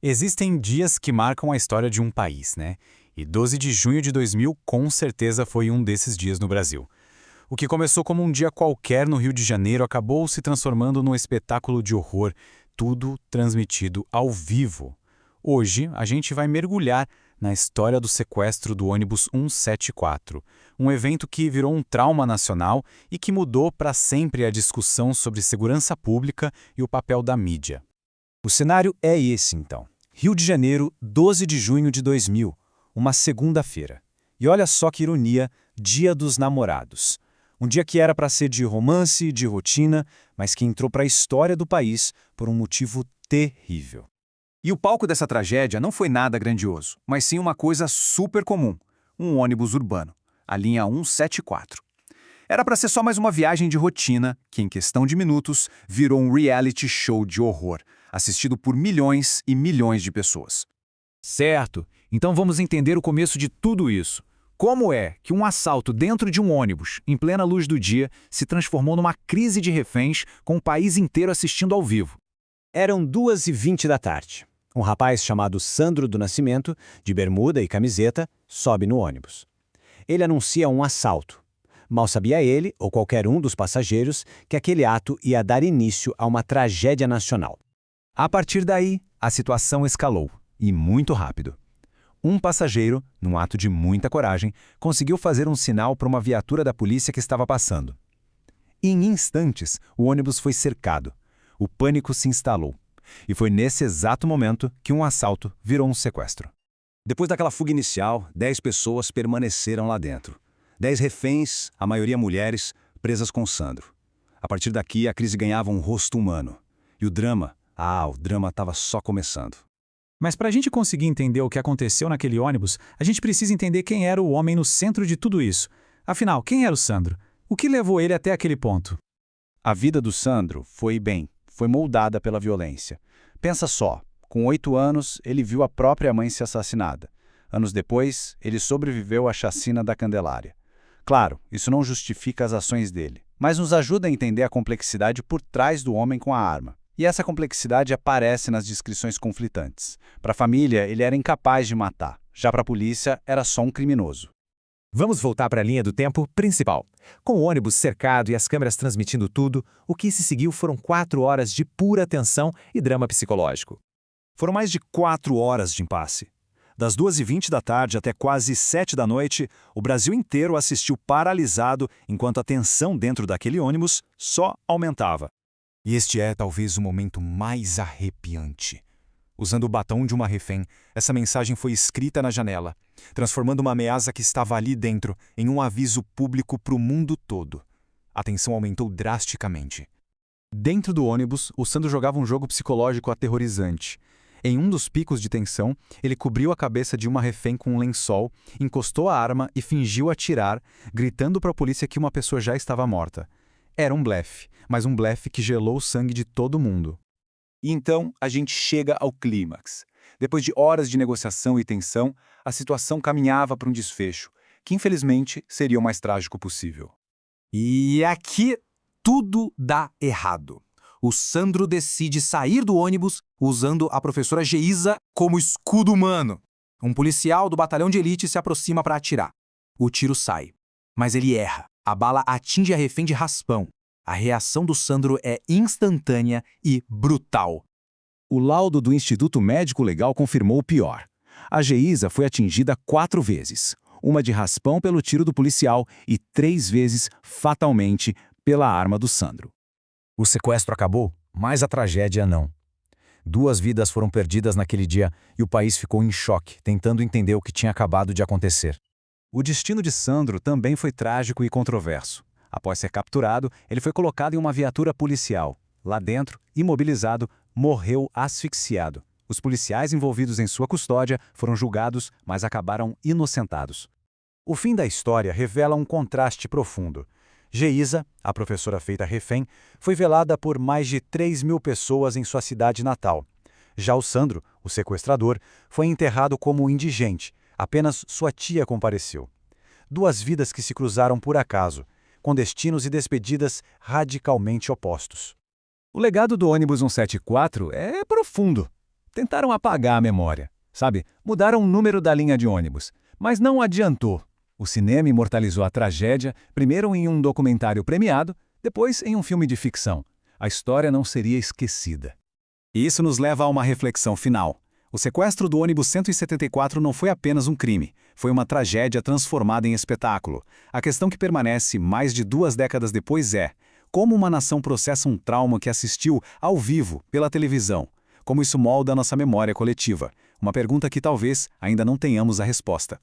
Existem dias que marcam a história de um país, né? E 12 de junho de 2000 com certeza foi um desses dias no Brasil. O que começou como um dia qualquer no Rio de Janeiro acabou se transformando num espetáculo de horror, tudo transmitido ao vivo. Hoje, a gente vai mergulhar na história do sequestro do ônibus 174, um evento que virou um trauma nacional e que mudou para sempre a discussão sobre segurança pública e o papel da mídia. O cenário é esse, então. Rio de Janeiro, 12 de junho de 2000, uma segunda-feira. E olha só que ironia, Dia dos Namorados. Um dia que era para ser de romance, de rotina, mas que entrou para a história do país por um motivo terrível. E o palco dessa tragédia não foi nada grandioso, mas sim uma coisa super comum, um ônibus urbano, a linha 174. Era para ser só mais uma viagem de rotina, que em questão de minutos virou um reality show de horror, assistido por milhões e milhões de pessoas. Certo, então vamos entender o começo de tudo isso. Como é que um assalto dentro de um ônibus, em plena luz do dia, se transformou numa crise de reféns com o país inteiro assistindo ao vivo? Eram 2h20 da tarde. Um rapaz chamado Sandro do Nascimento, de bermuda e camiseta, sobe no ônibus. Ele anuncia um assalto. Mal sabia ele, ou qualquer um dos passageiros, que aquele ato ia dar início a uma tragédia nacional. A partir daí, a situação escalou, e muito rápido. Um passageiro, num ato de muita coragem, conseguiu fazer um sinal para uma viatura da polícia que estava passando. Em instantes, o ônibus foi cercado. O pânico se instalou. E foi nesse exato momento que um assalto virou um sequestro. Depois daquela fuga inicial, 10 pessoas permaneceram lá dentro. 10 reféns, a maioria mulheres, presas com Sandro. A partir daqui, a crise ganhava um rosto humano. E o drama estava só começando. Mas para a gente conseguir entender o que aconteceu naquele ônibus, a gente precisa entender quem era o homem no centro de tudo isso. Afinal, quem era o Sandro? O que levou ele até aquele ponto? A vida do Sandro foi moldada pela violência. Pensa só, com 8 anos, ele viu a própria mãe ser assassinada. Anos depois, ele sobreviveu à chacina da Candelária. Claro, isso não justifica as ações dele, mas nos ajuda a entender a complexidade por trás do homem com a arma. E essa complexidade aparece nas descrições conflitantes. Para a família, ele era incapaz de matar. Já para a polícia, era só um criminoso. Vamos voltar para a linha do tempo principal. Com o ônibus cercado e as câmeras transmitindo tudo, o que se seguiu foram 4 horas de pura tensão e drama psicológico. Foram mais de 4 horas de impasse. Das 2h20 da tarde até quase 7 da noite, o Brasil inteiro assistiu paralisado enquanto a tensão dentro daquele ônibus só aumentava. E este é talvez o momento mais arrepiante. Usando o batom de uma refém, essa mensagem foi escrita na janela, transformando uma ameaça que estava ali dentro em um aviso público para o mundo todo. A tensão aumentou drasticamente. Dentro do ônibus, o Sandro jogava um jogo psicológico aterrorizante. Em um dos picos de tensão, ele cobriu a cabeça de uma refém com um lençol, encostou a arma e fingiu atirar, gritando para a polícia que uma pessoa já estava morta. Era um blefe, mas um blefe que gelou o sangue de todo mundo. E então, a gente chega ao clímax. Depois de horas de negociação e tensão, a situação caminhava para um desfecho, que infelizmente seria o mais trágico possível. E aqui tudo dá errado. O Sandro decide sair do ônibus usando a professora Geisa como escudo humano. Um policial do batalhão de elite se aproxima para atirar. O tiro sai, mas ele erra. A bala atinge a refém de raspão. A reação do Sandro é instantânea e brutal. O laudo do Instituto Médico Legal confirmou o pior. A Geisa foi atingida 4 vezes. Uma de raspão pelo tiro do policial e 3 vezes, fatalmente, pela arma do Sandro. O sequestro acabou, mas a tragédia não. 2 vidas foram perdidas naquele dia e o país ficou em choque, tentando entender o que tinha acabado de acontecer. O destino de Sandro também foi trágico e controverso. Após ser capturado, ele foi colocado em uma viatura policial. Lá dentro, imobilizado, morreu asfixiado. Os policiais envolvidos em sua custódia foram julgados, mas acabaram inocentados. O fim da história revela um contraste profundo. Geisa, a professora feita refém, foi velada por mais de 3.000 pessoas em sua cidade natal. Já o Sandro, o sequestrador, foi enterrado como indigente. Apenas sua tia compareceu. 2 vidas que se cruzaram por acaso, com destinos e despedidas radicalmente opostos. O legado do ônibus 174 é profundo. Tentaram apagar a memória, sabe? Mudaram o número da linha de ônibus. Mas não adiantou. O cinema imortalizou a tragédia, primeiro em um documentário premiado, depois em um filme de ficção. A história não seria esquecida. E isso nos leva a uma reflexão final. O sequestro do ônibus 174 não foi apenas um crime, foi uma tragédia transformada em espetáculo. A questão que permanece mais de 2 décadas depois é: como uma nação processa um trauma que assistiu ao vivo, pela televisão? Como isso molda a nossa memória coletiva? Uma pergunta que talvez ainda não tenhamos a resposta.